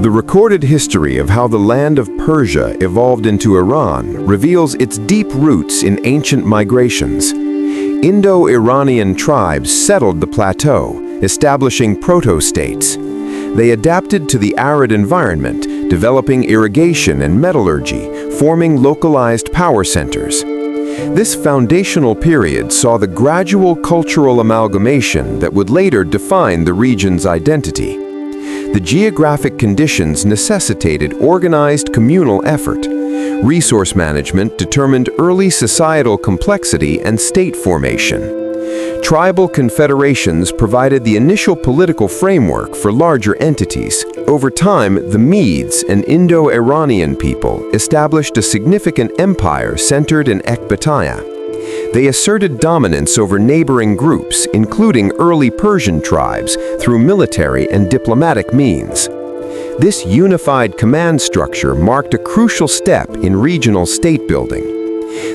The recorded history of how the land of Persia evolved into Iran reveals its deep roots in ancient migrations. Indo-Iranian tribes settled the plateau, establishing proto-states. They adapted to the arid environment, developing irrigation and metallurgy, forming localized power centers. This foundational period saw the gradual cultural amalgamation that would later define the region's identity. The geographic conditions necessitated organized communal effort. Resource management determined early societal complexity and state formation. Tribal confederations provided the initial political framework for larger entities. Over time, the Medes, an Indo-Iranian people, established a significant empire centered in Ecbatana. They asserted dominance over neighboring groups, including early Persian tribes, through military and diplomatic means. This unified command structure marked a crucial step in regional state building.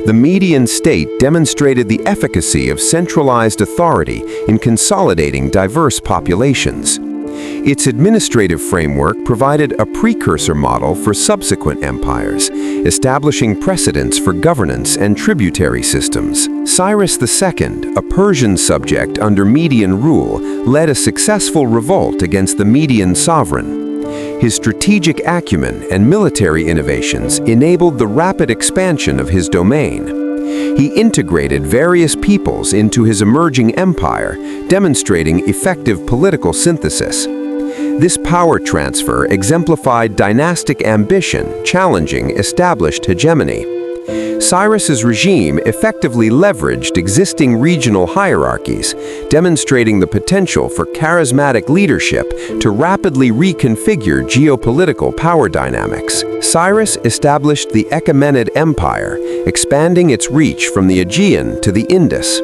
The Median state demonstrated the efficacy of centralized authority in consolidating diverse populations. Its administrative framework provided a precursor model for subsequent empires, establishing precedents for governance and tributary systems. Cyrus II, a Persian subject under Median rule, led a successful revolt against the Median sovereign. His strategic acumen and military innovations enabled the rapid expansion of his domain. He integrated various peoples into his emerging empire, demonstrating effective political synthesis. This power transfer exemplified dynastic ambition, challenging established hegemony. Cyrus's regime effectively leveraged existing regional hierarchies, demonstrating the potential for charismatic leadership to rapidly reconfigure geopolitical power dynamics. Cyrus established the Achaemenid Empire, expanding its reach from the Aegean to the Indus.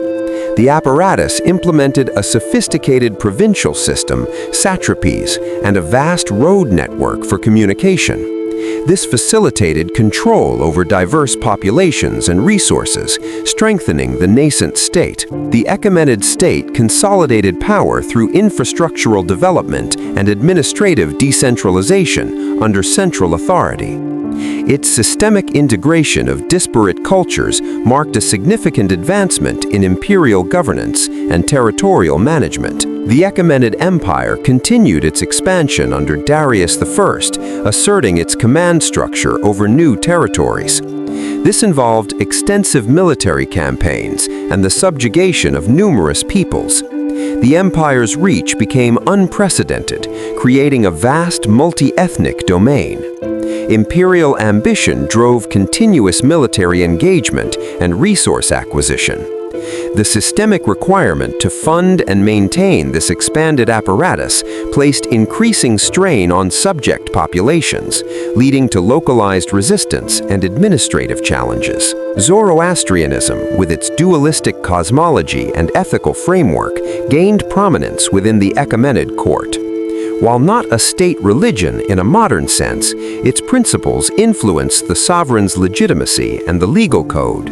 The apparatus implemented a sophisticated provincial system, satrapies, and a vast road network for communication. This facilitated control over diverse populations and resources, strengthening the nascent state. The Achaemenid state consolidated power through infrastructural development and administrative decentralization under central authority. Its systemic integration of disparate cultures marked a significant advancement in imperial governance and territorial management. The Achaemenid Empire continued its expansion under Darius I, asserting its command structure over new territories. This involved extensive military campaigns and the subjugation of numerous peoples. The empire's reach became unprecedented, creating a vast multi-ethnic domain. Imperial ambition drove continuous military engagement and resource acquisition. The systemic requirement to fund and maintain this expanded apparatus placed increasing strain on subject populations, leading to localized resistance and administrative challenges. Zoroastrianism, with its dualistic cosmology and ethical framework, gained prominence within the Achaemenid court. While not a state religion in a modern sense, its principles influenced the sovereign's legitimacy and the legal code.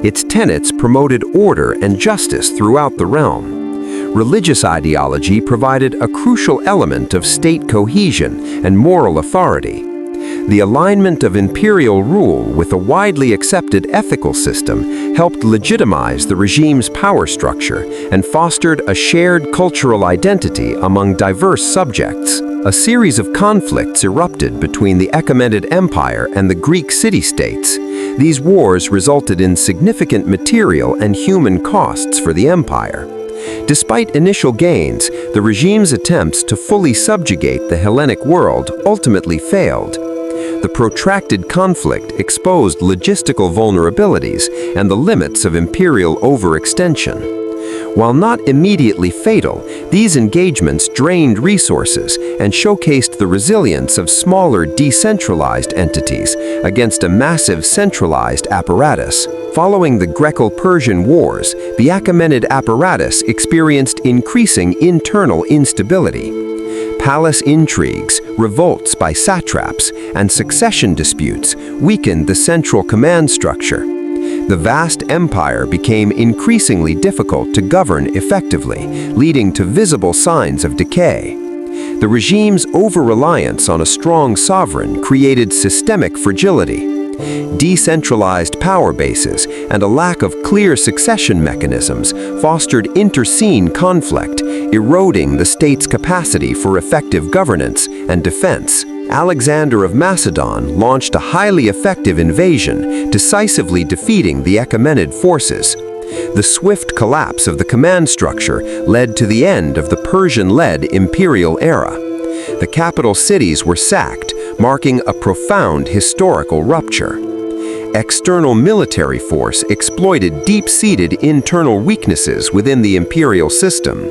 Its tenets promoted order and justice throughout the realm. Religious ideology provided a crucial element of state cohesion and moral authority. The alignment of imperial rule with a widely accepted ethical system helped legitimize the regime's power structure and fostered a shared cultural identity among diverse subjects. A series of conflicts erupted between the Achaemenid Empire and the Greek city-states. These wars resulted in significant material and human costs for the empire. Despite initial gains, the regime's attempts to fully subjugate the Hellenic world ultimately failed. The protracted conflict exposed logistical vulnerabilities and the limits of imperial overextension. While not immediately fatal, these engagements drained resources and showcased the resilience of smaller decentralized entities against a massive centralized apparatus. Following the Greco-Persian Wars, the Achaemenid apparatus experienced increasing internal instability. Palace intrigues, revolts by satraps, and succession disputes weakened the central command structure. The vast empire became increasingly difficult to govern effectively, leading to visible signs of decay. The regime's over-reliance on a strong sovereign created systemic fragility. Decentralized power bases and a lack of clear succession mechanisms fostered interscene conflict, eroding the state's capacity for effective governance and defense. Alexander of Macedon launched a highly effective invasion, decisively defeating the Achaemenid forces. The swift collapse of the command structure led to the end of the Persian-led imperial era. The capital cities were sacked, marking a profound historical rupture. External military force exploited deep-seated internal weaknesses within the imperial system.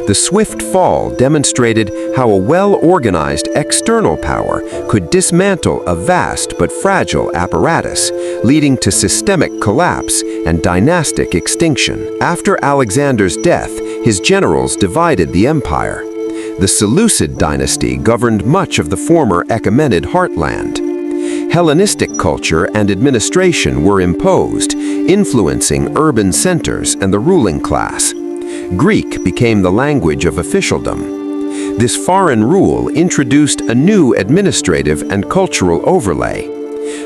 The swift fall demonstrated how a well-organized external power could dismantle a vast but fragile apparatus, leading to systemic collapse and dynastic extinction. After Alexander's death, his generals divided the empire. The Seleucid dynasty governed much of the former Achaemenid heartland. Hellenistic culture and administration were imposed, influencing urban centers and the ruling class. Greek became the language of officialdom. This foreign rule introduced a new administrative and cultural overlay.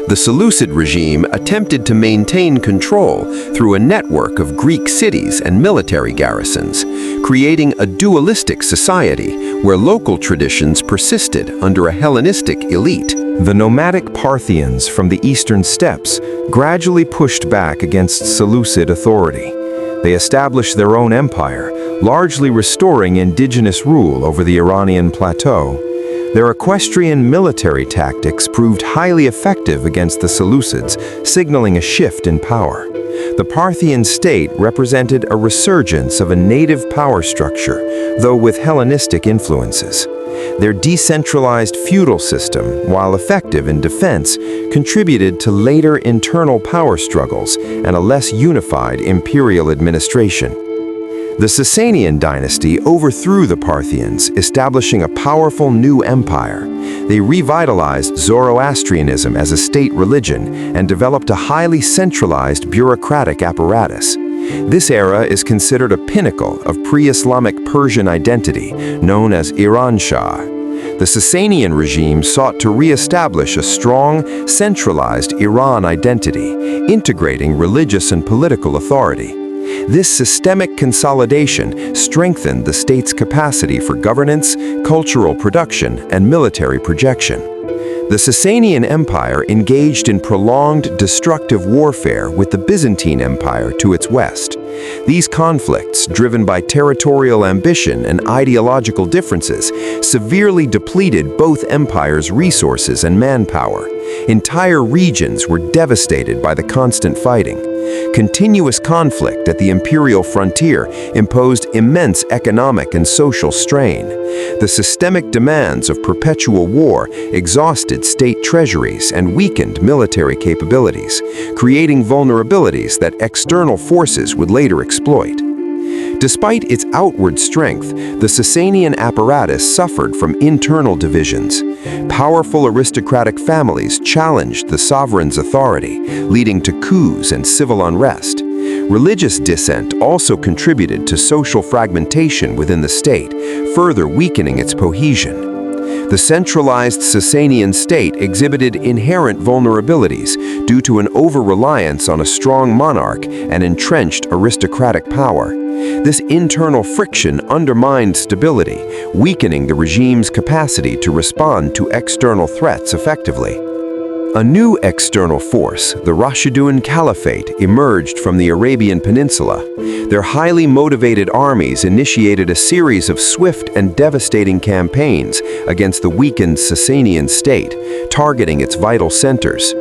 The Seleucid regime attempted to maintain control through a network of Greek cities and military garrisons, creating a dualistic society where local traditions persisted under a Hellenistic elite. The nomadic Parthians from the eastern steppes gradually pushed back against Seleucid authority. They established their own empire, largely restoring indigenous rule over the Iranian plateau. Their equestrian military tactics proved highly effective against the Seleucids, signaling a shift in power. The Parthian state represented a resurgence of a native power structure, though with Hellenistic influences. Their decentralized feudal system, while effective in defense, contributed to later internal power struggles and a less unified imperial administration. The Sasanian dynasty overthrew the Parthians, establishing a powerful new empire. They revitalized Zoroastrianism as a state religion and developed a highly centralized bureaucratic apparatus. This era is considered a pinnacle of pre-Islamic Persian identity, known as Iran Shah. The Sasanian regime sought to re-establish a strong, centralized Iran identity, integrating religious and political authority. This systemic consolidation strengthened the state's capacity for governance, cultural production, and military projection. The Sasanian Empire engaged in prolonged destructive warfare with the Byzantine Empire to its west. These conflicts, driven by territorial ambition and ideological differences, severely depleted both empires' resources and manpower. Entire regions were devastated by the constant fighting. Continuous conflict at the imperial frontier imposed immense economic and social strain. The systemic demands of perpetual war exhausted state treasuries and weakened military capabilities, creating vulnerabilities that external forces would later exploit. Despite its outward strength, the Sasanian apparatus suffered from internal divisions. Powerful aristocratic families challenged the sovereign's authority, leading to coups and civil unrest. Religious dissent also contributed to social fragmentation within the state, further weakening its cohesion. The centralized Sasanian state exhibited inherent vulnerabilities due to an over-reliance on a strong monarch and entrenched aristocratic power. This internal friction undermined stability, weakening the regime's capacity to respond to external threats effectively. A new external force, the Rashidun Caliphate, emerged from the Arabian Peninsula. Their highly motivated armies initiated a series of swift and devastating campaigns against the weakened Sasanian state, targeting its vital centers.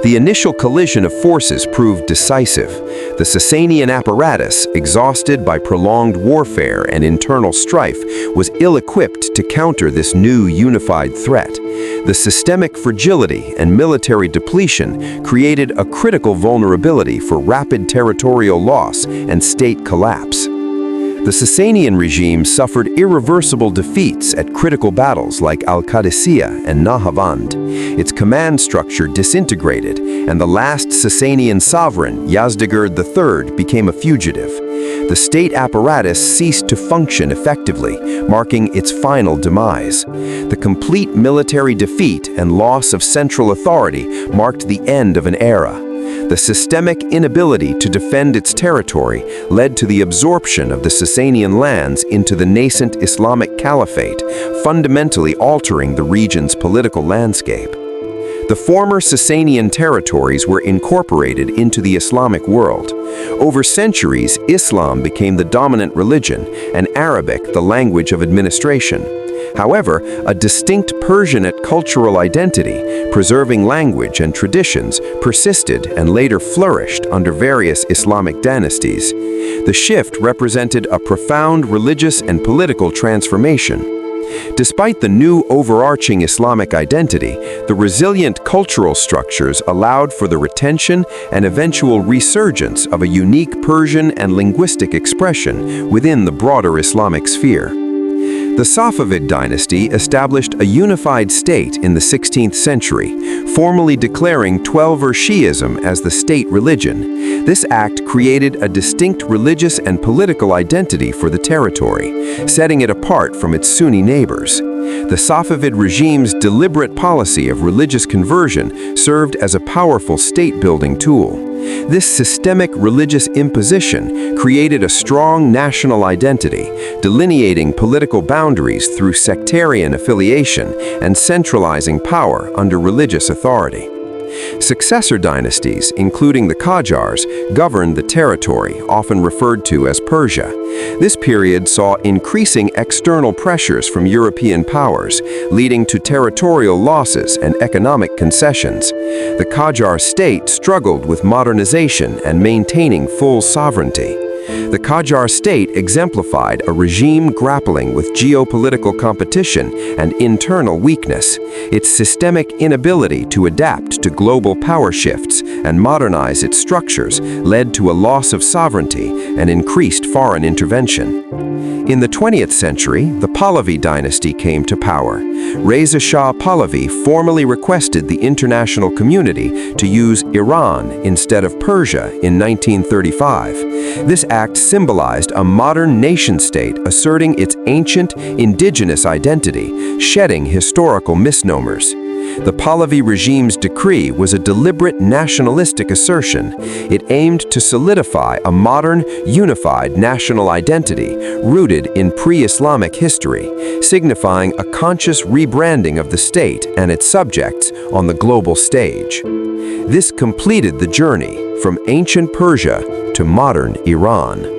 The initial collision of forces proved decisive. The Sasanian apparatus, exhausted by prolonged warfare and internal strife, was ill-equipped to counter this new unified threat. The systemic fragility and military depletion created a critical vulnerability for rapid territorial loss and state collapse. The Sasanian regime suffered irreversible defeats at critical battles like Al-Qadisiyah and Nahavand. Its command structure disintegrated, and the last Sasanian sovereign, Yazdegerd III, became a fugitive. The state apparatus ceased to function effectively, marking its final demise. The complete military defeat and loss of central authority marked the end of an era. The systemic inability to defend its territory led to the absorption of the Sasanian lands into the nascent Islamic Caliphate, fundamentally altering the region's political landscape. The former Sasanian territories were incorporated into the Islamic world. Over centuries, Islam became the dominant religion, and Arabic the language of administration. However, a distinct Persianate cultural identity, preserving language and traditions, persisted and later flourished under various Islamic dynasties. The shift represented a profound religious and political transformation. Despite the new overarching Islamic identity, the resilient cultural structures allowed for the retention and eventual resurgence of a unique Persian and linguistic expression within the broader Islamic sphere. The Safavid dynasty established a unified state in the 16th century, formally declaring Twelver Shi'ism as the state religion. This act created a distinct religious and political identity for the territory, setting it apart from its Sunni neighbors. The Safavid regime's deliberate policy of religious conversion served as a powerful state-building tool. This systemic religious imposition created a strong national identity, delineating political boundaries through sectarian affiliation and centralizing power under religious authority. Successor dynasties, including the Qajars, governed the territory, often referred to as Persia. This period saw increasing external pressures from European powers, leading to territorial losses and economic concessions. The Qajar state struggled with modernization and maintaining full sovereignty. The Qajar state exemplified a regime grappling with geopolitical competition and internal weakness. Its systemic inability to adapt to global power shifts and modernize its structures led to a loss of sovereignty and increased foreign intervention. In the 20th century, the Pahlavi dynasty came to power. Reza Shah Pahlavi formally requested the international community to use Iran instead of Persia in 1935. This act symbolized a modern nation-state asserting its ancient, indigenous identity, shedding historical misnomers. The Pahlavi regime's decree was a deliberate nationalistic assertion. It aimed to solidify a modern, unified national identity rooted in pre-Islamic history, signifying a conscious rebranding of the state and its subjects on the global stage. This completed the journey from ancient Persia to modern Iran.